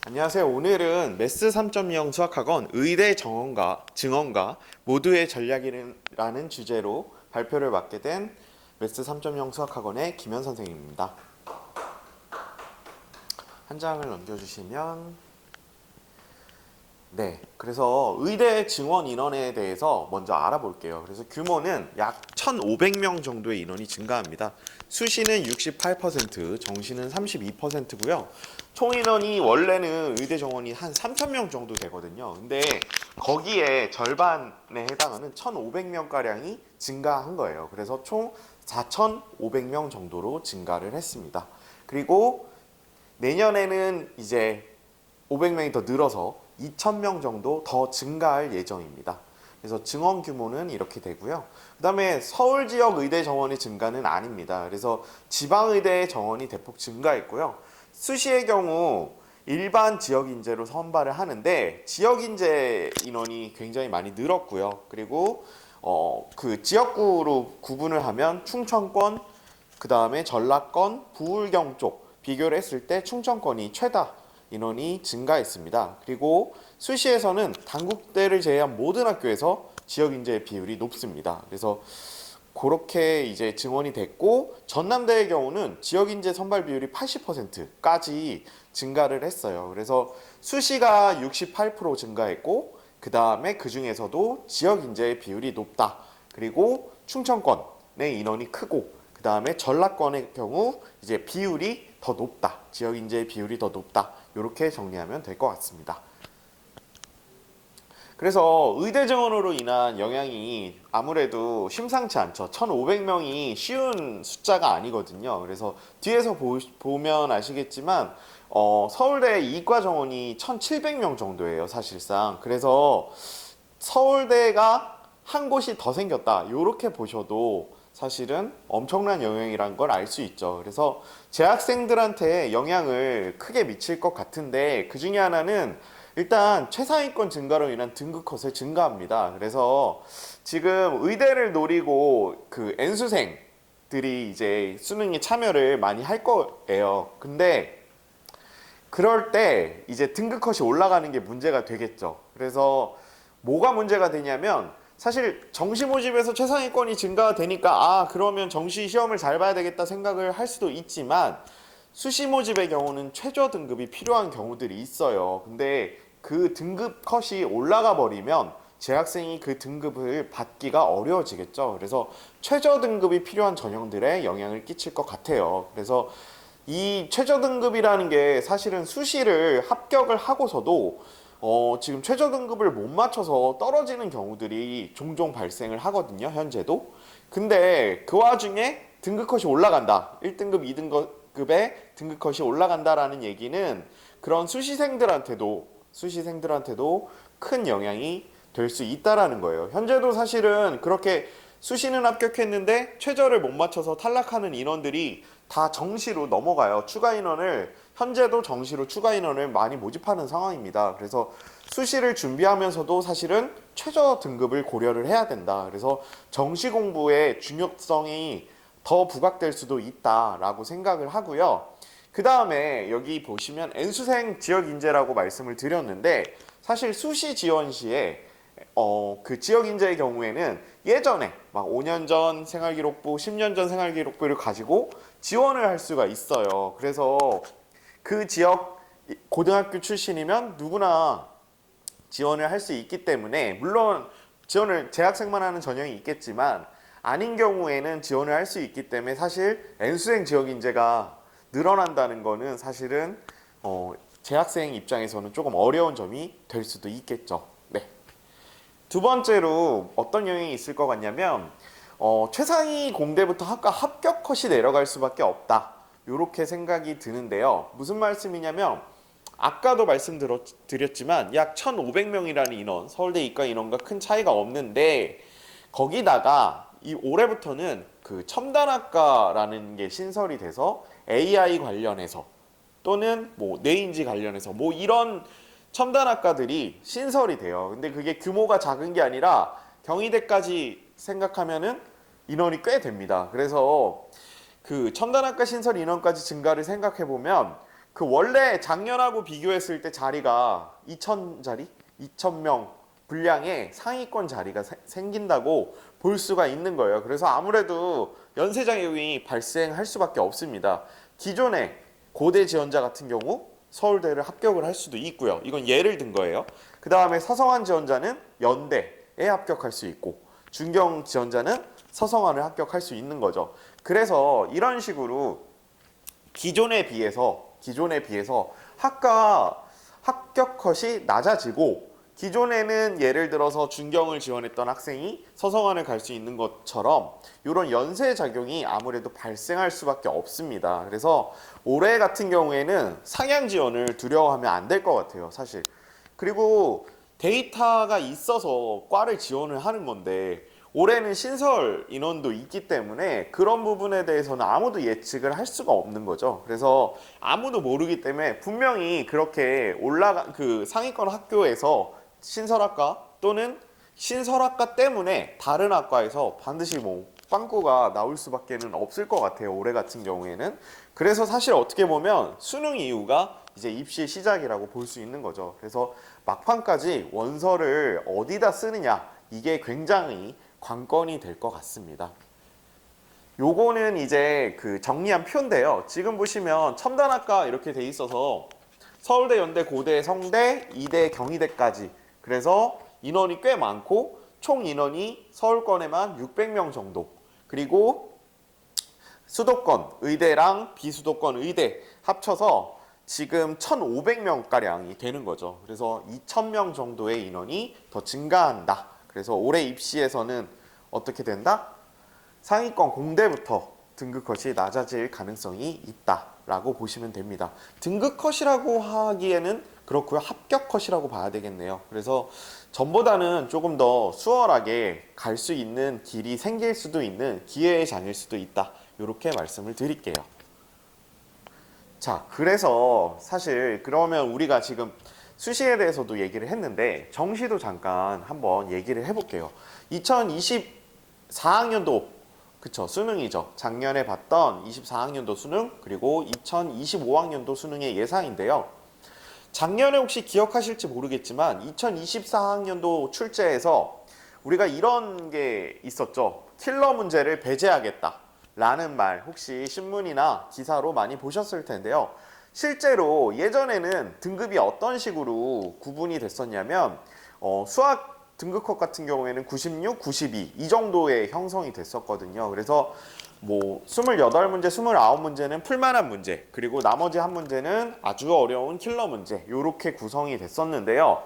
안녕하세요. 오늘은 매스 3.0 수학학원 의대 증언과 모두의 전략이라는 주제로 발표를 맡게 된 매스 3.0 수학학원의 김현 선생님입니다. 한 장을 넘겨주시면 그래서 의대 증원 인원에 대해서 먼저 알아볼게요. 그래서 규모는 약 1,500명 정도의 인원이 증가합니다. 수시는 68%, 정시는 32%고요. 총 인원이 원래는 의대 정원이 한 3,000명 정도 되거든요. 근데 거기에 절반에 해당하는 1,500명가량이 증가한 거예요. 그래서 총 4,500명 정도로 증가를 했습니다. 그리고 내년에는 이제 500명이 더 늘어서 2,000명 정도 더 증가할 예정입니다. 그래서 증원 규모는 이렇게 되고요. 그 다음에 서울 지역 의대 정원의 증가는 아닙니다. 그래서 지방 의대의 정원이 대폭 증가했고요. 수시의 경우 일반 지역 인재로 선발을 하는데 지역 인재 인원이 굉장히 많이 늘었고요. 그리고 그 지역구로 구분을 하면 충청권, 그 다음에 전라권, 부울경 쪽 비교를 했을 때 충청권이 최다 인원이 증가했습니다. 그리고 수시에서는 단국대를 제외한 모든 학교에서 지역 인재의 비율이 높습니다. 그래서 그렇게 이제 증원이 됐고 전남대의 경우는 지역 인재 선발 비율이 80%까지 증가를 했어요. 그래서 수시가 68% 증가했고 그 다음에 그 중에서도 지역 인재의 비율이 높다. 그리고 충청권의 인원이 크고 그 다음에 전라권의 경우 이제 비율이 더 높다. 지역 인재의 비율이 더 높다. 이렇게 정리하면 될 것 같습니다. 그래서 의대 정원으로 인한 영향이 아무래도 심상치 않죠. 1,500명이 쉬운 숫자가 아니거든요. 그래서 뒤에서 보면 아시겠지만 서울대 이과 정원이 1,700명 정도예요, 사실상. 그래서 서울대가 한 곳이 더 생겼다. 이렇게 보셔도 사실은 엄청난 영향이란 걸 알 수 있죠. 그래서 재학생들한테 영향을 크게 미칠 것 같은데 그 중에 하나는 일단 최상위권 증가로 인한 등급 컷을 증가합니다. 그래서 지금 의대를 노리고 그 N수생들이 이제 수능에 참여를 많이 할 거예요. 근데 그럴 때 이제 등급 컷이 올라가는 게 문제가 되겠죠. 그래서 뭐가 문제가 되냐면 사실 정시 모집에서 최상위권이 증가되니까 그러면 정시 시험을 잘 봐야 되겠다 생각을 할 수도 있지만 수시 모집의 경우는 최저 등급이 필요한 경우들이 있어요. 근데 그 등급 컷이 올라가 버리면 재학생이 그 등급을 받기가 어려워지겠죠. 그래서 최저 등급이 필요한 전형들에 영향을 끼칠 것 같아요. 그래서 이 최저 등급이라는 게 사실은 수시를 합격을 하고서도 지금 최저 등급을 못 맞춰서 떨어지는 경우들이 종종 발생을 하거든요, 현재도. 근데 그 와중에 등급 컷이 올라간다. 1등급, 2등급의 등급 컷이 올라간다라는 얘기는 그런 수시생들한테도 큰 영향이 될 수 있다라는 거예요. 현재도 사실은 그렇게 수시는 합격했는데 최저를 못 맞춰서 탈락하는 인원들이 다 정시로 넘어가요. 현재도 정시로 추가 인원을 많이 모집하는 상황입니다. 그래서 수시를 준비하면서도 사실은 최저 등급을 고려를 해야 된다. 그래서 정시 공부의 중요성이 더 부각될 수도 있다라고 생각을 하고요. 그 다음에 여기 보시면 N수생 지역 인재라고 말씀을 드렸는데 사실 수시 지원 시에 그 지역 인재의 경우에는 예전에 막 5년 전 생활기록부, 10년 전 생활기록부를 가지고 지원을 할 수가 있어요. 그래서 그 지역 고등학교 출신이면 누구나 지원을 할 수 있기 때문에 물론 지원을 재학생만 하는 전형이 있겠지만 아닌 경우에는 지원을 할 수 있기 때문에 사실 N수생 지역 인재가 늘어난다는 거는 사실은 재학생 입장에서는 조금 어려운 점이 될 수도 있겠죠. 네. 두 번째로 어떤 영향이 있을 것 같냐면 최상위 공대부터 학과 합격 컷이 내려갈 수밖에 없다. 이렇게 생각이 드는데요. 무슨 말씀이냐면 아까도 말씀드렸지만 약 1,500명이라는 인원, 서울대 이과 인원과 큰 차이가 없는데 거기다가 올해부터는 그 첨단학과라는 게 신설이 돼서 AI 관련해서 또는 뭐 뇌인지 관련해서 뭐 이런 첨단학과들이 신설이 돼요. 근데 그게 규모가 작은 게 아니라 경희대까지 생각하면은 인원이 꽤 됩니다. 그래서 그 첨단학과 신설 인원까지 증가를 생각해 보면 그 원래 작년하고 비교했을 때 자리가 2,000자리, 2,000명 분량의 상위권 자리가 생긴다고 볼 수가 있는 거예요. 그래서 아무래도 연쇄작용이 발생할 수밖에 없습니다. 기존의 고대 지원자 같은 경우 서울대를 합격을 할 수도 있고요. 이건 예를 든 거예요. 그 다음에 서성한 지원자는 연대에 합격할 수 있고 준경 지원자는 서성한을 합격할 수 있는 거죠. 그래서 이런 식으로 기존에 비해서 학과 합격 컷이 낮아지고 기존에는 예를 들어서 준경을 지원했던 학생이 서성한을 갈 수 있는 것처럼 이런 연쇄작용이 아무래도 발생할 수밖에 없습니다. 그래서 올해 같은 경우에는 상향 지원을 두려워하면 안 될 것 같아요, 사실. 그리고 데이터가 있어서 과를 지원을 하는 건데 올해는 신설 인원도 있기 때문에 그런 부분에 대해서는 아무도 예측을 할 수가 없는 거죠. 그래서 아무도 모르기 때문에 분명히 그렇게 그 상위권 학교에서 신설학과 또는 신설학과 때문에 다른 학과에서 반드시 뭐 빵꾸가 나올 수밖에는 없을 것 같아요. 올해 같은 경우에는. 그래서 사실 어떻게 보면 수능 이후가 이제 입시 시작이라고 볼 수 있는 거죠. 그래서 막판까지 원서를 어디다 쓰느냐 이게 굉장히 관건이 될 것 같습니다. 요거는 이제 그 정리한 표인데요. 지금 보시면 첨단학과 이렇게 돼 있어서 서울대, 연대, 고대, 성대, 이대, 경희대까지 그래서 인원이 꽤 많고 총 인원이 서울권에만 600명 정도 그리고 수도권 의대랑 비수도권 의대 합쳐서 지금 1,500명가량이 되는 거죠. 그래서 2,000명 정도의 인원이 더 증가한다. 그래서 올해 입시에서는 어떻게 된다? 상위권 공대부터 등급 컷이 낮아질 가능성이 있다라고 보시면 됩니다. 등급 컷이라고 하기에는 그렇고요. 합격 컷이라고 봐야 되겠네요. 그래서 전보다는 조금 더 수월하게 갈 수 있는 길이 생길 수도 있는 기회의 장일 수도 있다. 이렇게 말씀을 드릴게요. 자, 그래서 사실 그러면 우리가 지금 수시에 대해서도 얘기를 했는데 정시도 잠깐 한번 얘기를 해볼게요. 2024학년도 그쵸 수능이죠. 작년에 봤던 24학년도 수능 그리고 2025학년도 수능의 예상인데요. 작년에 혹시 기억하실지 모르겠지만 2024학년도 출제에서 우리가 이런 게 있었죠. 킬러 문제를 배제하겠다 라는 말 혹시 신문이나 기사로 많이 보셨을 텐데요. 실제로 예전에는 등급이 어떤 식으로 구분이 됐었냐면 수학 등급컷 같은 경우에는 96, 92 이 정도의 형성이 됐었거든요. 그래서 뭐 28문제, 29문제는 풀만한 문제 그리고 나머지 한 문제는 아주 어려운 킬러 문제 이렇게 구성이 됐었는데요.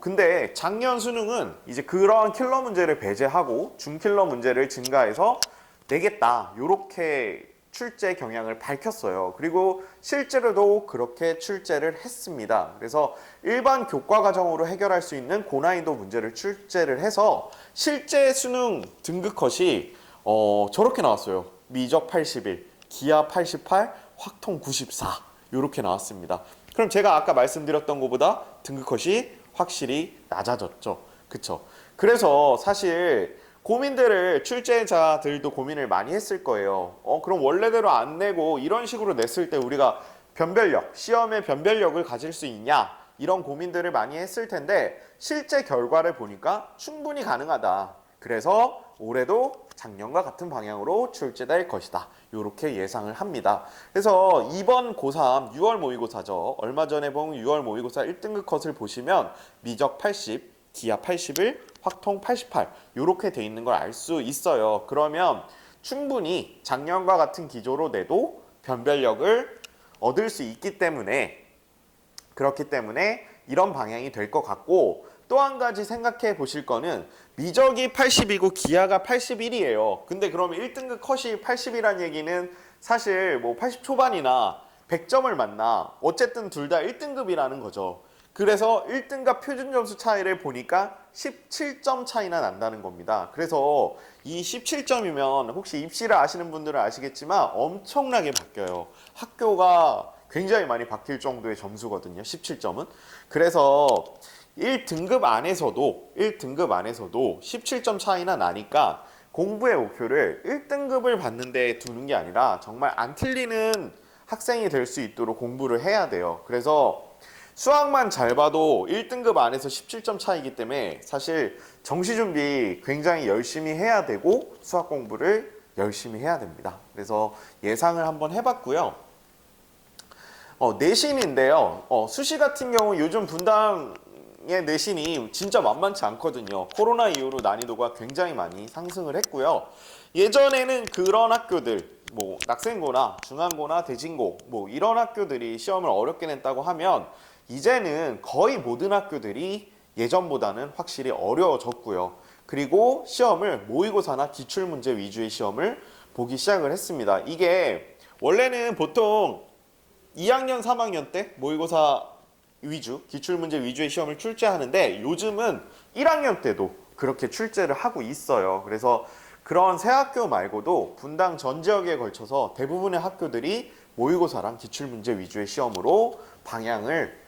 근데 작년 수능은 이제 그런 킬러 문제를 배제하고 중킬러 문제를 증가해서 내겠다 이렇게 출제 경향을 밝혔어요. 그리고 실제로도 그렇게 출제를 했습니다. 그래서 일반 교과 과정으로 해결할 수 있는 고난이도 문제를 출제를 해서 실제 수능 등급 컷이 저렇게 나왔어요. 미적 81, 기하 88, 확통 94 이렇게 나왔습니다. 그럼 제가 아까 말씀드렸던 것보다 등급 컷이 확실히 낮아졌죠. 그쵸? 그래서 사실 고민들을 출제자들도 고민을 많이 했을 거예요. 그럼 원래대로 안 내고 이런 식으로 냈을 때 우리가 변별력, 시험의 변별력을 가질 수 있냐 이런 고민들을 많이 했을 텐데 실제 결과를 보니까 충분히 가능하다. 그래서 올해도 작년과 같은 방향으로 출제될 것이다. 이렇게 예상을 합니다. 그래서 이번 고3 6월 모의고사죠. 얼마 전에 본 6월 모의고사 1등급 컷을 보시면 미적 80, 기하 81, 확통 88 이렇게 돼 있는 걸 알 수 있어요. 그러면 충분히 작년과 같은 기조로 내도 변별력을 얻을 수 있기 때문에 그렇기 때문에 이런 방향이 될 것 같고 또 한 가지 생각해 보실 거는 미적이 80이고 기하가 81이에요. 근데 그러면 1등급 컷이 80이란 얘기는 사실 뭐 80 초반이나 100점을 맞나 어쨌든 둘 다 1등급이라는 거죠. 그래서 1등급 표준 점수 차이를 보니까 17점 차이나 난다는 겁니다. 그래서 이 17점이면 혹시 입시를 아시는 분들은 아시겠지만 엄청나게 바뀌어요. 학교가 굉장히 많이 바뀔 정도의 점수거든요. 17점은. 그래서 1등급 안에서도 17점 차이나 나니까 공부의 목표를 1등급을 받는 데 두는 게 아니라 정말 안 틀리는 학생이 될 수 있도록 공부를 해야 돼요. 그래서 수학만 잘 봐도 1등급 안에서 17점 차이기 때문에 사실 정시 준비 굉장히 열심히 해야 되고 수학 공부를 열심히 해야 됩니다. 그래서 예상을 한번 해봤고요. 내신인데요. 수시 같은 경우 요즘 분당의 내신이 진짜 만만치 않거든요. 코로나 이후로 난이도가 굉장히 많이 상승을 했고요. 예전에는 그런 학교들, 뭐 낙생고나 중앙고나 대진고 뭐 이런 학교들이 시험을 어렵게 냈다고 하면 이제는 거의 모든 학교들이 예전보다는 확실히 어려워졌고요. 그리고 시험을 모의고사나 기출문제 위주의 시험을 보기 시작을 했습니다. 이게 원래는 보통 2학년, 3학년 때 모의고사 위주, 기출문제 위주의 시험을 출제하는데 요즘은 1학년 때도 그렇게 출제를 하고 있어요. 그래서 그런 새 학교 말고도 분당 전 지역에 걸쳐서 대부분의 학교들이 모의고사랑 기출문제 위주의 시험으로 방향을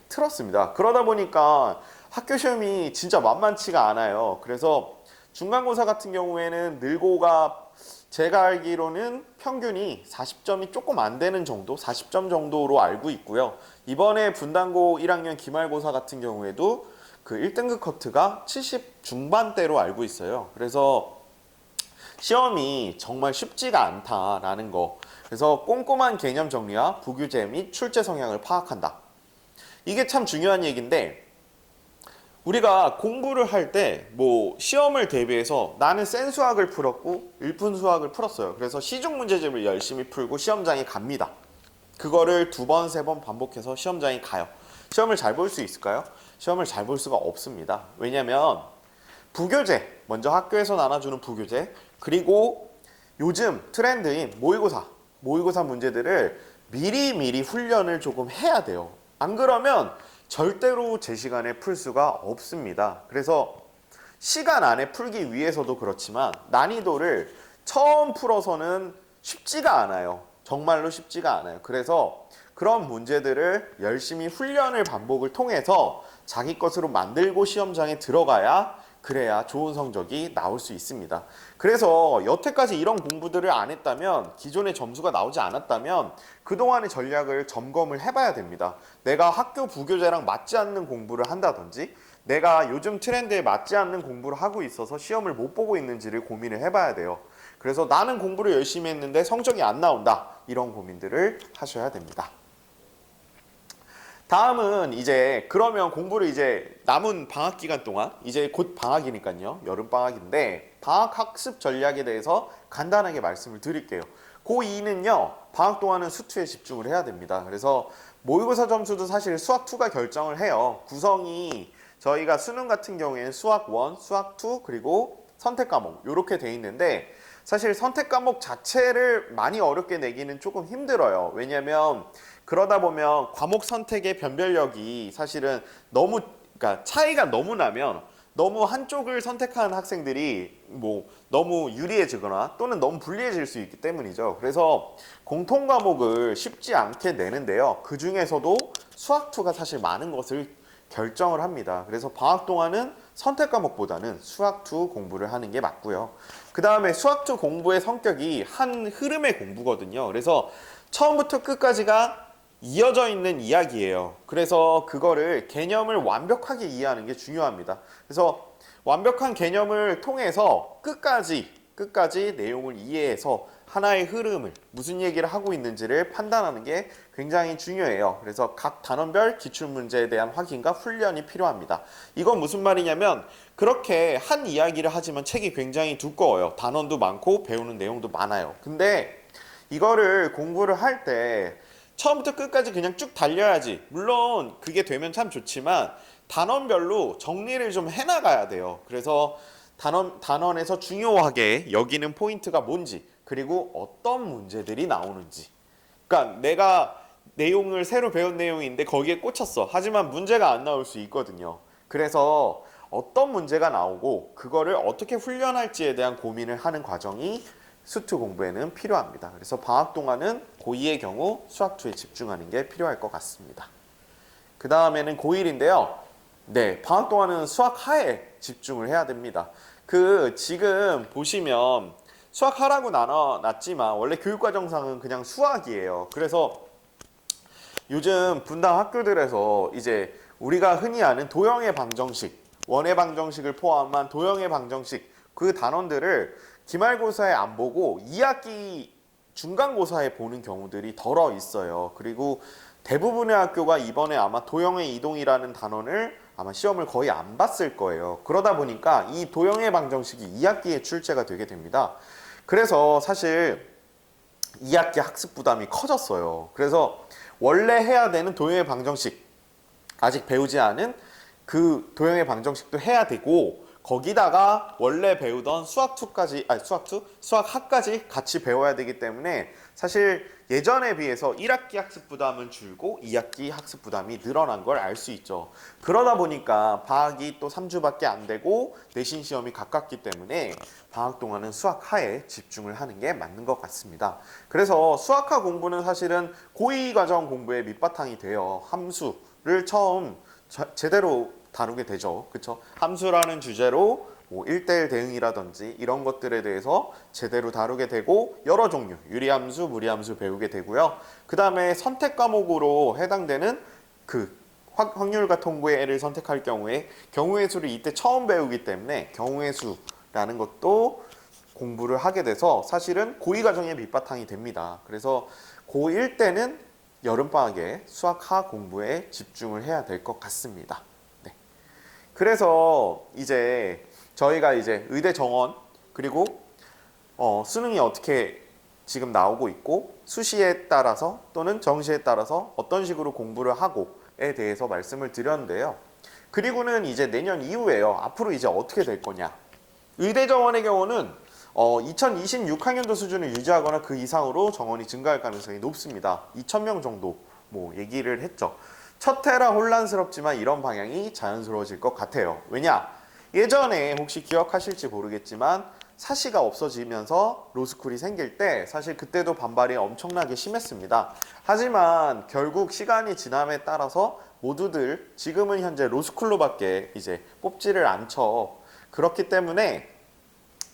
틀었습니다. 그러다 보니까 학교 시험이 진짜 만만치가 않아요. 그래서 중간고사 같은 경우에는 늘고가 제가 알기로는 평균이 40점이 조금 안 되는 정도, 40점 정도로 알고 있고요. 이번에 분당고 1학년 기말고사 같은 경우에도 그 1등급 커트가 70 중반대로 알고 있어요. 그래서 시험이 정말 쉽지가 않다라는 거. 그래서 꼼꼼한 개념 정리와 부규제 및 출제 성향을 파악한다. 이게 참 중요한 얘기인데 우리가 공부를 할 때 뭐 시험을 대비해서 나는 센 수학을 풀었고 일푼 수학을 풀었어요. 그래서 시중 문제집을 열심히 풀고 시험장에 갑니다. 그거를 2번, 3번 반복해서 시험장에 가요. 시험을 잘 볼 수 있을까요? 시험을 잘 볼 수가 없습니다. 왜냐면 부교재, 먼저 학교에서 나눠주는 부교재, 그리고 요즘 트렌드인 모의고사 문제들을 미리미리 훈련을 조금 해야 돼요. 안 그러면 절대로 제 시간에 풀 수가 없습니다. 그래서 시간 안에 풀기 위해서도 그렇지만 난이도를 처음 풀어서는 쉽지가 않아요. 정말로 쉽지가 않아요. 그래서 그런 문제들을 열심히 훈련을 반복을 통해서 자기 것으로 만들고 시험장에 들어가야 그래야 좋은 성적이 나올 수 있습니다. 그래서 여태까지 이런 공부들을 안 했다면 기존의 점수가 나오지 않았다면 그동안의 전략을 점검을 해봐야 됩니다. 내가 학교 부교재랑 맞지 않는 공부를 한다든지 내가 요즘 트렌드에 맞지 않는 공부를 하고 있어서 시험을 못 보고 있는지를 고민을 해봐야 돼요. 그래서 나는 공부를 열심히 했는데 성적이 안 나온다. 이런 고민들을 하셔야 됩니다. 다음은 이제 그러면 공부를 이제 남은 방학 기간 동안 이제 곧 방학이니까요. 여름 방학인데 방학 학습 전략에 대해서 간단하게 말씀을 드릴게요. 고2는요. 방학 동안은 수투에 집중을 해야 됩니다. 그래서 모의고사 점수도 사실 수학2가 결정을 해요. 구성이 저희가 수능 같은 경우에는 수학1, 수학2 그리고 선택 과목 이렇게 돼 있는데 사실 선택 과목 자체를 많이 어렵게 내기는 조금 힘들어요. 왜냐면 그러다 보면 과목 선택의 변별력이 사실은 너무 그러니까 차이가 너무 나면 너무 한쪽을 선택하는 학생들이 뭐 너무 유리해지거나 또는 너무 불리해질 수 있기 때문이죠. 그래서 공통 과목을 쉽지 않게 내는데요. 그 중에서도 수학2가 사실 많은 것을 결정을 합니다. 그래서 방학 동안은 선택 과목보다는 수학2 공부를 하는 게 맞고요. 그 다음에 수학2 공부의 성격이 한 흐름의 공부거든요. 그래서 처음부터 끝까지가 이어져 있는 이야기예요. 그래서 그거를 개념을 완벽하게 이해하는 게 중요합니다. 그래서 완벽한 개념을 통해서 끝까지 내용을 이해해서 하나의 흐름을 무슨 얘기를 하고 있는지를 판단하는 게 굉장히 중요해요. 그래서 각 단원별 기출문제에 대한 확인과 훈련이 필요합니다. 이건 무슨 말이냐면 그렇게 한 이야기를 하지만 책이 굉장히 두꺼워요. 단원도 많고 배우는 내용도 많아요. 근데 이거를 공부를 할 때 처음부터 끝까지 그냥 쭉 달려야지. 물론 그게 되면 참 좋지만 단원별로 정리를 좀 해나가야 돼요. 그래서 단원에서 중요하게 여기는 포인트가 뭔지 그리고 어떤 문제들이 나오는지. 그러니까 내가 내용을 새로 배운 내용인데 거기에 꽂혔어. 하지만 문제가 안 나올 수 있거든요. 그래서 어떤 문제가 나오고 그거를 어떻게 훈련할지에 대한 고민을 하는 과정이 수투 공부에는 필요합니다. 그래서 방학 동안은 고2의 경우 수학2에 집중하는 게 필요할 것 같습니다. 그 다음에는 고1인데요. 네, 방학 동안은 수학 하에 집중을 해야 됩니다. 지금 보시면 수학하라고 나눠놨지만 원래 교육과정상은 그냥 수학이에요. 그래서 요즘 분당 학교들에서 이제 우리가 흔히 아는 도형의 방정식, 원의 방정식을 포함한 도형의 방정식 그 단원들을 기말고사에 안 보고 2학기 중간고사에 보는 경우들이 덜어 있어요. 그리고 대부분의 학교가 이번에 아마 도형의 이동이라는 단원을 아마 시험을 거의 안 봤을 거예요. 그러다 보니까 이 도형의 방정식이 2학기에 출제가 되게 됩니다. 그래서 사실 2학기 학습 부담이 커졌어요. 그래서 원래 해야 되는 도형의 방정식 아직 배우지 않은 그 도형의 방정식도 해야 되고 거기다가 원래 배우던 수학2까지 수학하까지 같이 배워야 되기 때문에 사실 예전에 비해서 1학기 학습 부담은 줄고 2학기 학습 부담이 늘어난 걸 알 수 있죠. 그러다 보니까 방학이 또 3주밖에 안 되고 내신 시험이 가깝기 때문에 방학 동안은 수학하에 집중을 하는 게 맞는 것 같습니다. 그래서 수학하 공부는 사실은 고2 과정 공부의 밑바탕이 돼요. 함수를 처음 제대로 다루게 되죠. 그렇죠? 함수라는 주제로 뭐 1대1 대응이라든지 이런 것들에 대해서 제대로 다루게 되고 여러 종류, 유리함수, 무리함수 배우게 되고요. 그 다음에 선택 과목으로 해당되는 그 확률과 통구의 애를 선택할 경우에 경우의 수를 이때 처음 배우기 때문에 경우의 수라는 것도 공부를 하게 돼서 사실은 고2 과정의 밑바탕이 됩니다. 그래서 고1 때는 여름방학에 수학하 공부에 집중을 해야 될 것 같습니다. 네. 그래서 이제 저희가 이제 의대 정원 그리고 수능이 어떻게 지금 나오고 있고 수시에 따라서 또는 정시에 따라서 어떤 식으로 공부를 하고에 대해서 말씀을 드렸는데요. 그리고는 이제 내년 이후에요. 앞으로 이제 어떻게 될 거냐. 의대 정원의 경우는 2026학년도 수준을 유지하거나 그 이상으로 정원이 증가할 가능성이 높습니다. 2,000명 정도 뭐 얘기를 했죠. 첫 해라 혼란스럽지만 이런 방향이 자연스러워질 것 같아요. 왜냐? 예전에 혹시 기억하실지 모르겠지만 사시가 없어지면서 로스쿨이 생길 때 사실 그때도 반발이 엄청나게 심했습니다. 하지만 결국 시간이 지남에 따라서 모두들 지금은 현재 로스쿨로밖에 이제 뽑지를 않죠. 그렇기 때문에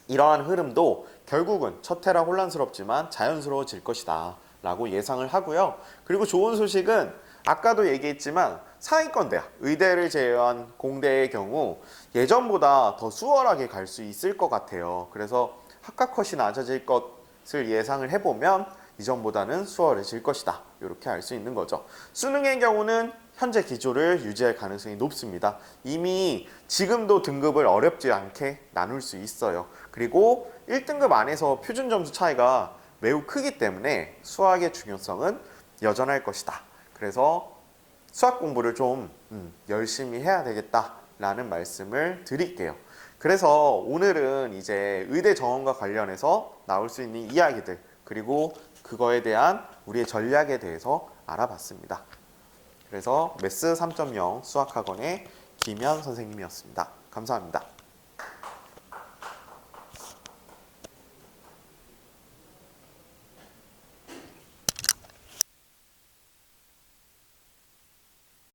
이러한 흐름도 결국은 첫 해라 혼란스럽지만 자연스러워질 것이다 라고 예상을 하고요. 그리고 좋은 소식은 아까도 얘기했지만 상위권 대학, 의대를 제외한 공대의 경우 예전보다 더 수월하게 갈 수 있을 것 같아요. 그래서 합격컷이 낮아질 것을 예상을 해보면 이전보다는 수월해질 것이다. 이렇게 알 수 있는 거죠. 수능의 경우는 현재 기조를 유지할 가능성이 높습니다. 이미 지금도 등급을 어렵지 않게 나눌 수 있어요. 그리고 1등급 안에서 표준 점수 차이가 매우 크기 때문에 수학의 중요성은 여전할 것이다. 그래서 수학 공부를 좀 열심히 해야 되겠다라는 말씀을 드릴게요. 그래서 오늘은 이제 의대 정원과 관련해서 나올 수 있는 이야기들 그리고 그거에 대한 우리의 전략에 대해서 알아봤습니다. 그래서 매스 3.0 수학학원의 김현 선생님이었습니다. 감사합니다.